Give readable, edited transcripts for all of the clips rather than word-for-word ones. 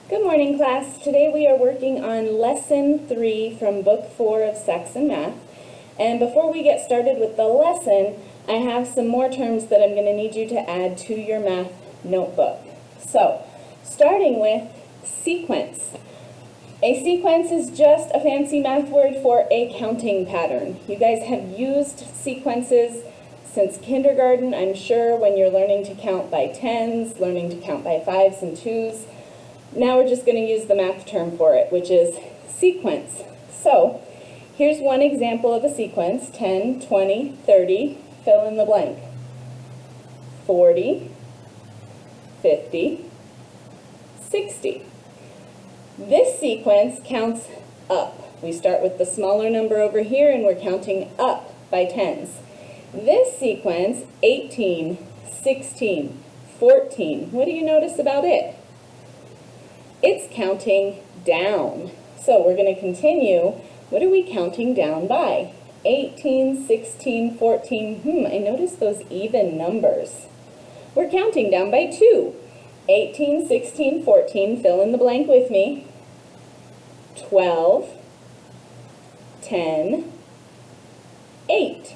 Good morning, class. Today we are working on Lesson 3 from Book 4 of Saxon Math. And before we get started with the lesson, I have some more terms that I'm going to need you to add to your math notebook. So, starting with sequence. A sequence is just a fancy math word for a counting pattern. You guys have used sequences since kindergarten, I'm sure, when you're learning to count by tens, learning to count by fives and twos. Now we're just going to use the math term for it, which is sequence. So, here's one example of a sequence: 10, 20, 30, fill in the blank. 40, 50, 60. This sequence counts up. We start with the smaller number over here and we're counting up by tens. This sequence, 18, 16, 14, what do you notice about it? It's counting down. So we're going to continue. What are we counting down by? 18, 16, 14. I notice those even numbers. We're counting down by 2. 18, 16, 14, fill in the blank with me. 12, 10, 8.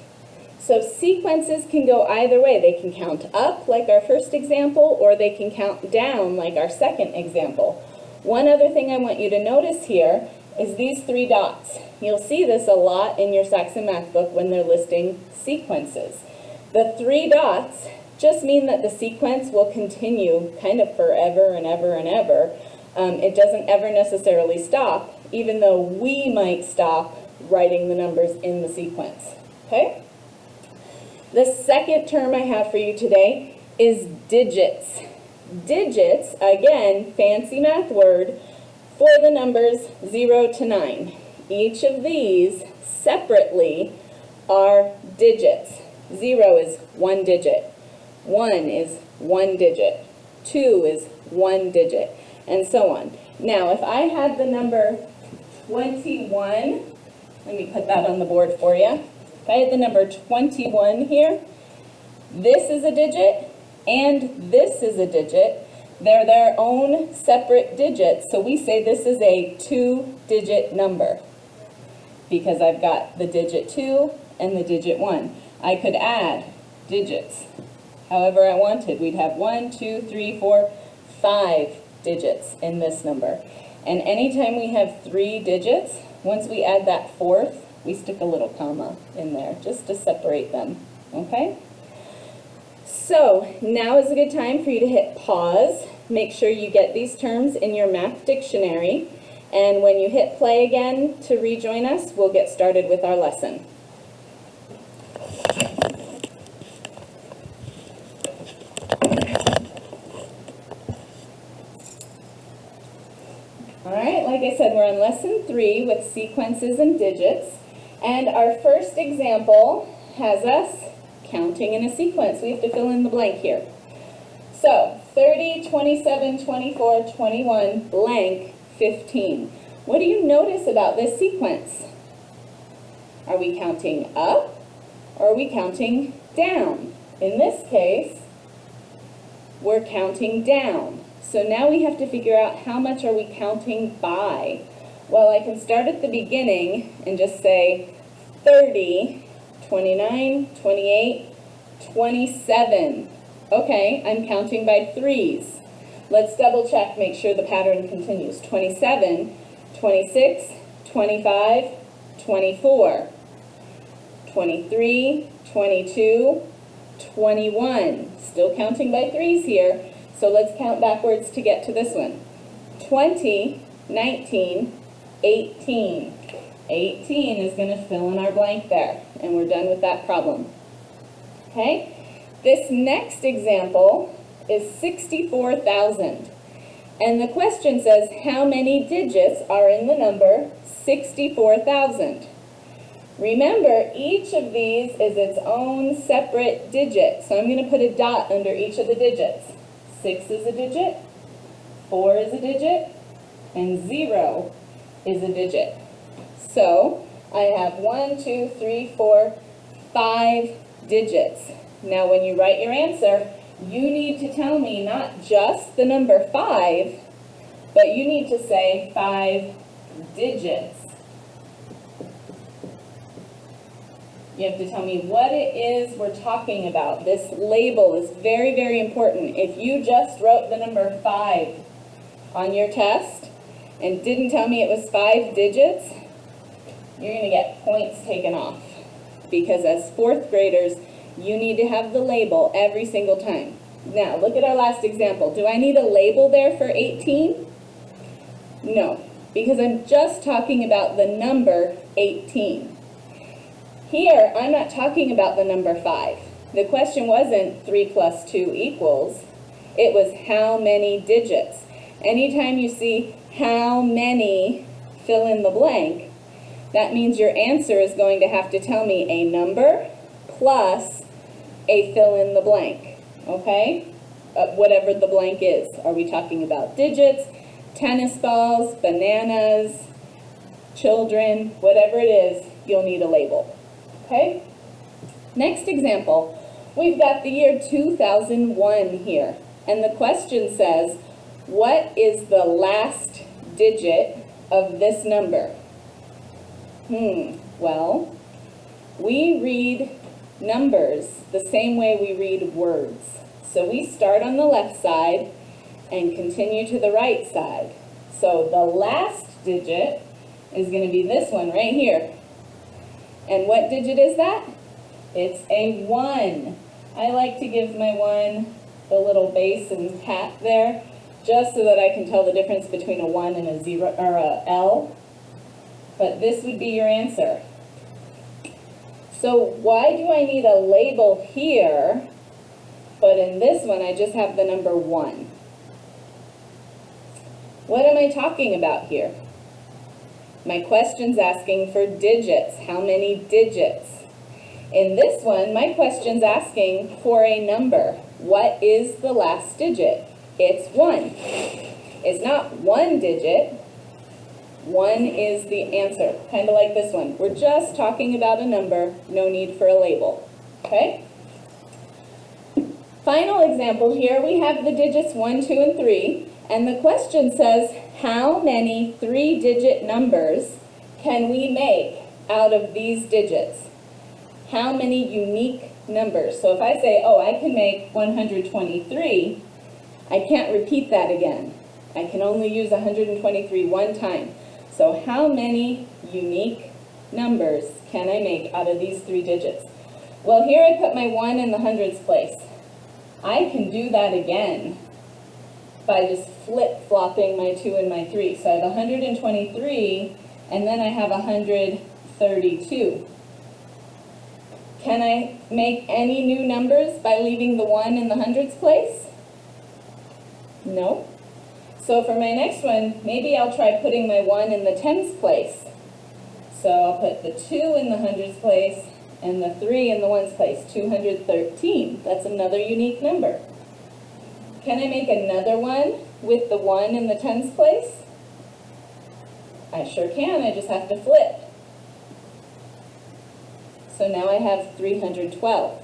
So sequences can go either way. They can count up like our first example, or they can count down like our second example. One other thing I want you to notice here is these 3 dots. You'll see this a lot in your Saxon Math book when they're listing sequences. The 3 dots just mean that the sequence will continue kind of forever and ever and ever. It doesn't ever necessarily stop, even though we might stop writing the numbers in the sequence. Okay? The second term I have for you today is digits. Digits, again, fancy math word for the numbers 0 to 9. Each of these separately are digits. 0 is 1 digit. 1 is 1 digit. 2 is 1 digit, and so on. Now, if I had the number 21, let me put that on the board for you. If I had the number 21 here, this is a digit, and this is a digit. They're their own separate digits, so we say this is a 2-digit number because I've got the digit 2 and the digit 1. I could add digits however I wanted. We'd have 1, 2, 3, 4, 5 digits in this number. And anytime we have 3 digits, once we add that 4th, we stick a little comma in there just to separate them, okay? So now is a good time for you to hit pause. Make sure you get these terms in your math dictionary. And when you hit play again to rejoin us, we'll get started with our lesson. All right, like I said, we're on lesson 3 with sequences and digits. And our first example has us counting in a sequence. We have to fill in the blank here. So, 30, 27, 24, 21, blank, 15. What do you notice about this sequence? Are we counting up or are we counting down? In this case, we're counting down. So now we have to figure out how much are we counting by. Well, I can start at the beginning and just say 30, 29, 28, 27. Okay, I'm counting by 3s. Let's double check, make sure the pattern continues. 27, 26, 25, 24, 23, 22, 21. Still counting by 3s here. So let's count backwards to get to this one. 20, 19, 18. 18 is going to fill in our blank there, and we're done with that problem. Okay? This next example is 64,000. And the question says, how many digits are in the number 64,000? Remember, each of these is its own separate digit. So I'm going to put a dot under each of the digits. 6 is a digit, 4 is a digit, and 0 is a digit. So I have 1, 2, 3, 4, 5 digits. Now when you write your answer, you need to tell me not just the number 5, but you need to say 5 digits. You have to tell me what it is we're talking about. This label is very, very important. If you just wrote the number 5 on your test and didn't tell me it was 5 digits, you're going to get points taken off. Because as 4th graders, you need to have the label every single time. Now, look at our last example. Do I need a label there for 18? No, because I'm just talking about the number 18. Here, I'm not talking about the number 5. The question wasn't 3 plus 2 equals. It was how many digits. Anytime you see how many, fill in the blank, that means your answer is going to have to tell me a number plus a fill in the blank, okay? Whatever the blank is. Are we talking about digits, tennis balls, bananas, children, whatever it is, you'll need a label, okay? Next example, we've got the year 2001 here, and the question says, what is the last digit of this number? Well, we read numbers the same way we read words. So we start on the left side and continue to the right side. So the last digit is going to be this one right here. And what digit is that? It's a 1. I like to give my 1 the little base and hat there, just so that I can tell the difference between a 1 and a 0 or a L. But this would be your answer. So why do I need a label here, but in this one I just have the number 1? What am I talking about here? My question's asking for digits. How many digits? In this one, my question's asking for a number. What is the last digit? It's 1. It's not 1 digit. 1 is the answer, kind of like this one. We're just talking about a number, no need for a label, okay? Final example here, we have the digits 1, 2, and 3, and the question says, how many 3-digit numbers can we make out of these digits? How many unique numbers? So if I say, oh, I can make 123, I can't repeat that again. I can only use 123 one time. So how many unique numbers can I make out of these 3 digits? Well, here I put my 1 in the hundreds place. I can do that again by just flip-flopping my 2 and my 3. So I have 123, and then I have 132. Can I make any new numbers by leaving the 1 in the hundreds place? No. So for my next one, maybe I'll try putting my 1 in the tens place. So I'll put the 2 in the hundreds place and the 3 in the ones place, 213. That's another unique number. Can I make another one with the 1 in the tens place? I sure can, I just have to flip. So now I have 312.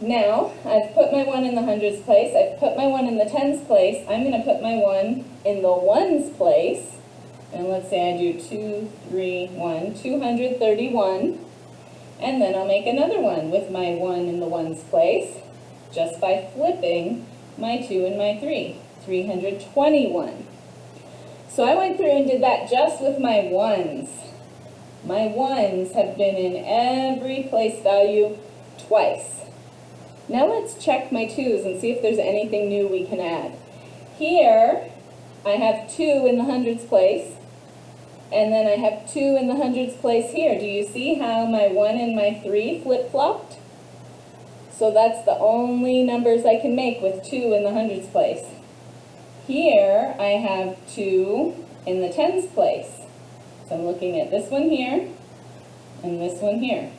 Now, I've put my 1 in the hundreds place, I've put my 1 in the tens place, I'm going to put my 1 in the ones place, and let's say I do 2, 3, 1, 231, and then I'll make another one with my 1 in the ones place, just by flipping my 2 and my 3, 321. So I went through and did that just with my ones. My ones have been in every place value twice. Now let's check my 2's and see if there's anything new we can add. Here, I have 2 in the hundreds place, and then I have 2 in the hundreds place here. Do you see how my 1 and my 3 flip-flopped? So that's the only numbers I can make with 2 in the hundreds place. Here, I have 2 in the tens place. So I'm looking at this one here, and this one here.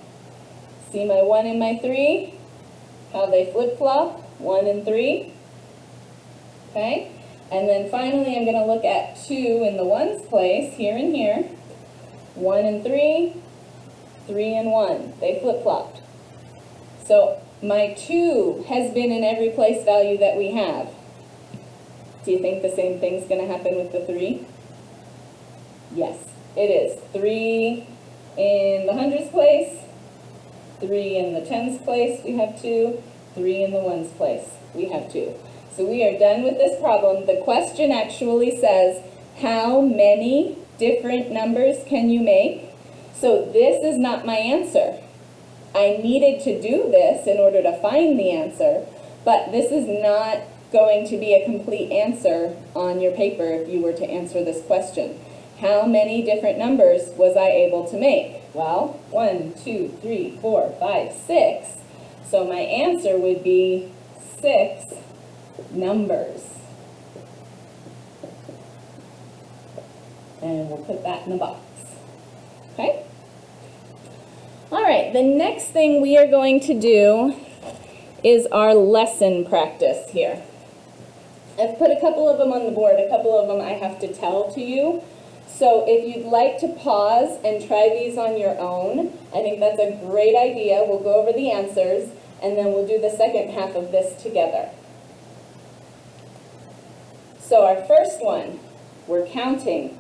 See my 1 and my 3? How they flip-flop, 1 and 3, okay? And then finally I'm going to look at 2 in the ones place, here and here, 1 and 3, 3 and 1, they flip-flopped. So my 2 has been in every place value that we have. Do you think the same thing's going to happen with the 3? Yes, it is. 3 in the hundreds place, 3 in the tens place, we have 2. 3 in the ones place, we have 2. So we are done with this problem. The question actually says, how many different numbers can you make? So this is not my answer. I needed to do this in order to find the answer, but this is not going to be a complete answer on your paper if you were to answer this question. How many different numbers was I able to make? Well, 1, 2, 3, 4, 5, 6. So my answer would be 6 numbers. And we'll put that in the box. Okay? All right, the next thing we are going to do is our lesson practice here. I've put a couple of them on the board. A couple of them I have to tell to you. So if you'd like to pause and try these on your own, I think that's a great idea. We'll go over the answers, and then we'll do the second half of this together. So our first one, we're counting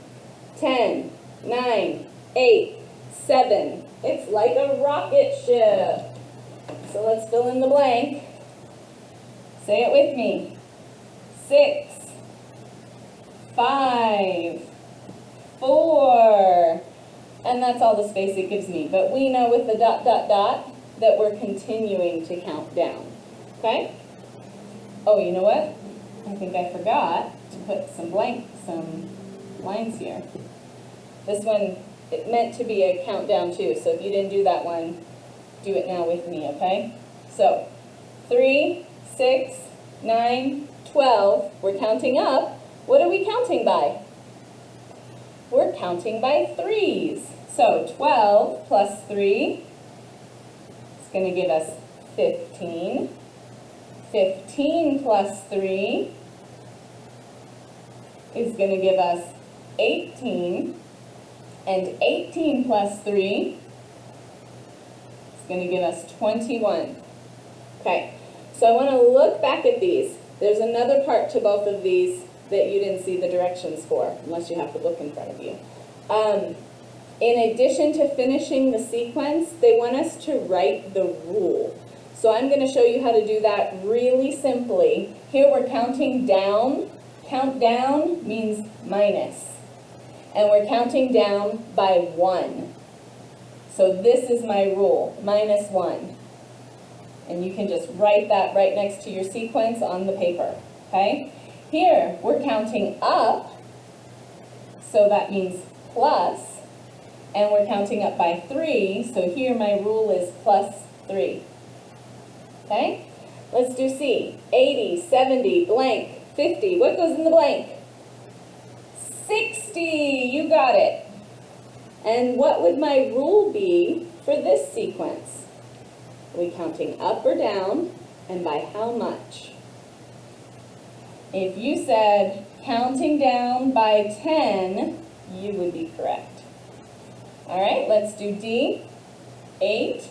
10, 9, 8, 7. It's like a rocket ship. So let's fill in the blank. Say it with me. 6, 5, 4. And that's all the space it gives me. But we know with the dot, dot, dot that we're continuing to count down. Okay? Oh, you know what? I think I forgot to put some lines here. This one, it meant to be a countdown too, so if you didn't do that one, do it now with me, okay? So, 3, 6, 9, 12, we're counting up. What are we counting by? We're counting by 3s. So 12 plus 3 is going to give us 15. 15 plus 3 is going to give us 18. And 18 plus 3 is going to give us 21. Okay, so I want to look back at these. There's another part to both of these that you didn't see the directions for, unless you have to look in front of you. In addition to finishing the sequence, they want us to write the rule. So I'm going to show you how to do that really simply. Here we're counting down. Count down means minus. And we're counting down by 1. So this is my rule, minus 1. And you can just write that right next to your sequence on the paper, okay? Here, we're counting up, so that means plus, and we're counting up by 3, so here my rule is plus 3. Okay? Let's do C. 80, 70, blank, 50. What goes in the blank? 60. You got it. And what would my rule be for this sequence? Are we counting up or down, and by how much? If you said counting down by 10, you would be correct. All right, let's do D. 8,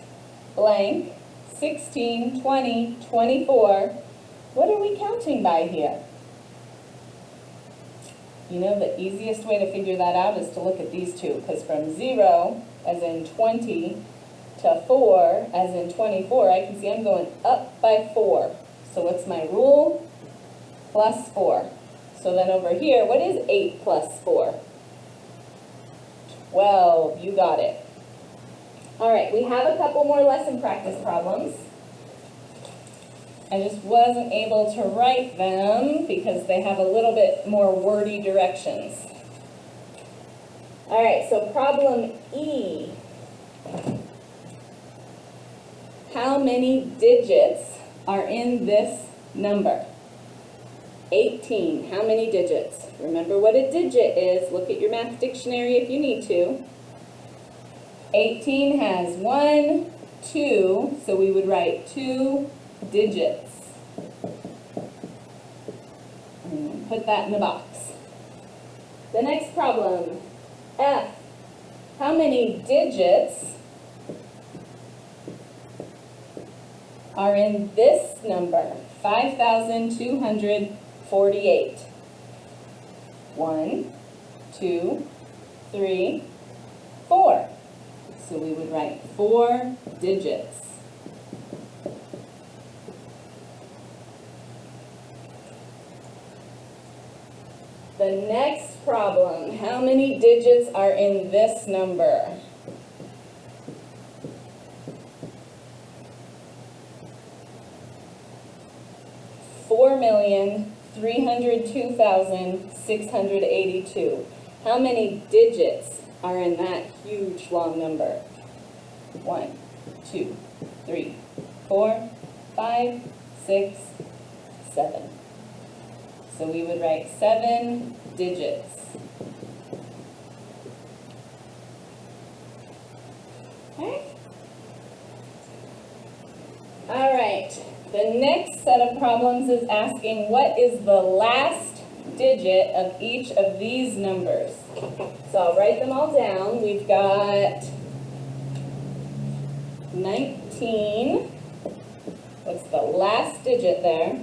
blank, 16, 20, 24. What are we counting by here? You know, the easiest way to figure that out is to look at these two, because from 0, as in 20, to 4, as in 24, I can see I'm going up by 4. So what's my rule? Plus 4. So then over here, what is 8 plus 4? 12. You got it. All right, we have a couple more lesson practice problems. I just wasn't able to write them because they have a little bit more wordy directions. All right, so problem E. How many digits are in this number? 18. How many digits? Remember what a digit is. Look at your math dictionary if you need to. 18 has 1, 2, so we would write 2 digits. And put that in the box. The next problem, F. How many digits are in this number? 5,248. 1, 2, 3, 4. So we would write 4 digits. The next problem, how many digits are in this number? $4,302,682. How many digits are in that huge long number? 1, 2, 3, 4, 5, 6, 7. So we would write 7 digits. Okay? All right. The next set of problems is asking what is the last digit of each of these numbers. So I'll write them all down. We've got 19. What's the last digit there?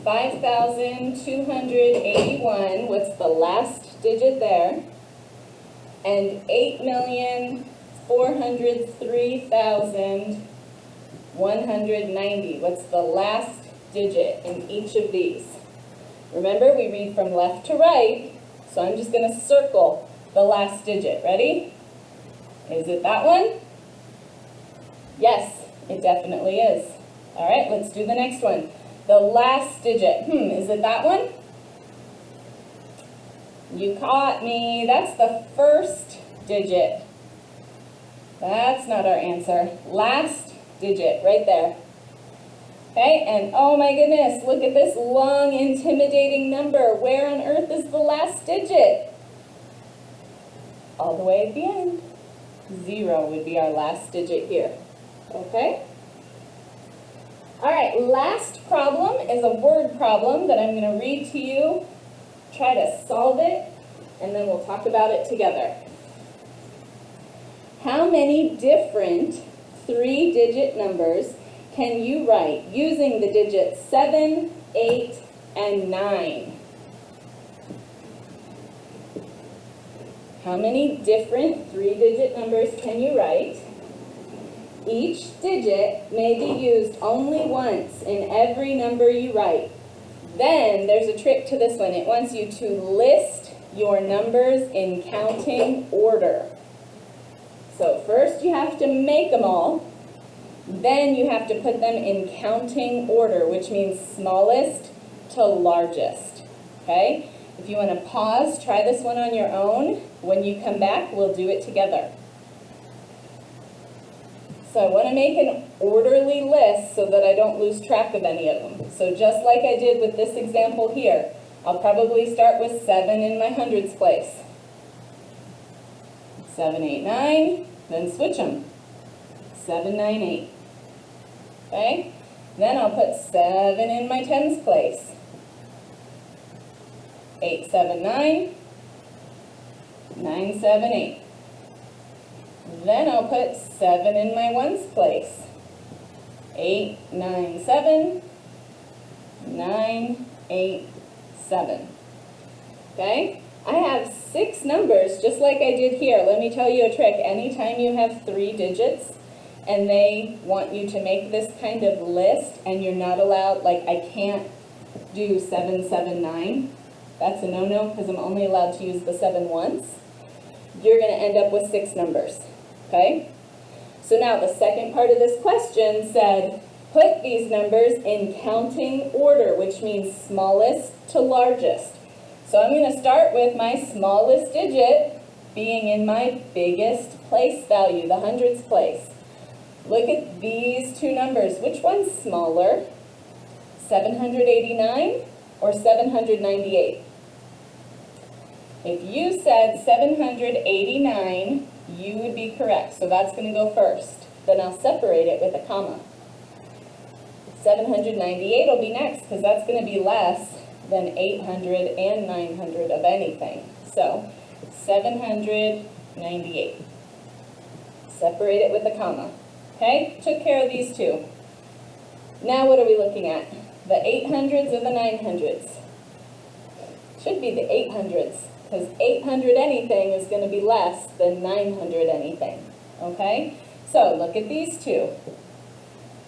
5,281. What's the last digit there? And 8,403,190. What's the last digit in each of these? Remember, we read from left to right, so I'm just going to circle the last digit. Ready? Is it that one? Yes, it definitely is. All right, let's do the next one. The last digit. Is it that one? You caught me. That's the first digit. That's not our answer. Last digit, right there. Okay, and oh my goodness, look at this long, intimidating number. Where on earth is the last digit? All the way at the end. 0 would be our last digit here. Okay? All right, last problem is a word problem that I'm going to read to you. Try to solve it, and then we'll talk about it together. How many different 3-digit numbers can you write using the digits 7, 8, and 9? How many different 3-digit numbers can you write? Each digit may be used only once in every number you write. Then there's a trick to this one. It wants you to list your numbers in counting order. So first you have to make them all. Then you have to put them in counting order, which means smallest to largest. Okay? If you want to pause, try this one on your own. When you come back, we'll do it together. So I want to make an orderly list so that I don't lose track of any of them. So just like I did with this example here, I'll probably start with 7 in my hundreds place. 7, 8, 9, then switch them. 7, 9, 8. Okay? Then I'll put 7 in my tens place. 8, 7, 9, 9, 7, 8. Then I'll put 7 in my ones place. 8, 9, 7, 9, 8, 7. Okay? I have 6 numbers, just like I did here. Let me tell you a trick. Anytime you have 3 digits and they want you to make this kind of list and you're not allowed, like I can't do 7, 7, 9. That's a no-no because I'm only allowed to use the 7 once. You're going to end up with 6 numbers. Okay? So now the second part of this question said, put these numbers in counting order, which means smallest to largest. So I'm going to start with my smallest digit being in my biggest place value, the hundreds place. Look at these 2 numbers. Which one's smaller? 789 or 798? If you said 789, you would be correct. So that's going to go first. Then I'll separate it with a comma. 798 will be next because that's going to be less than 800 and 900 of anything. So 798. Separate it with a comma. Okay? Took care of these 2. Now what are we looking at? The 800s or the 900s? should be the 800s, because 800 anything is going to be less than 900 anything, okay? So look at these two.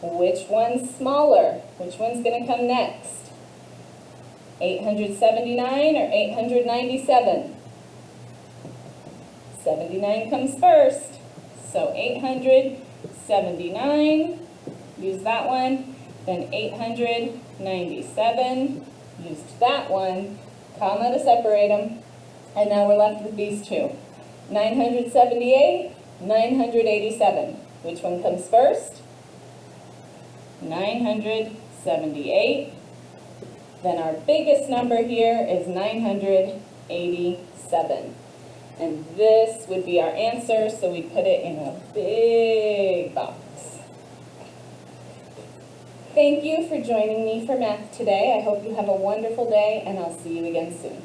Which one's smaller? Which one's going to come next? 879 or 897? 79 comes first, so 879, use that one, then 897, used that one, comma to separate them, and now we're left with these two. 978, 987. Which one comes first? 978. Then our biggest number here is 987. And this would be our answer, so we put it in a big box. Thank you for joining me for math today. I hope you have a wonderful day, and I'll see you again soon.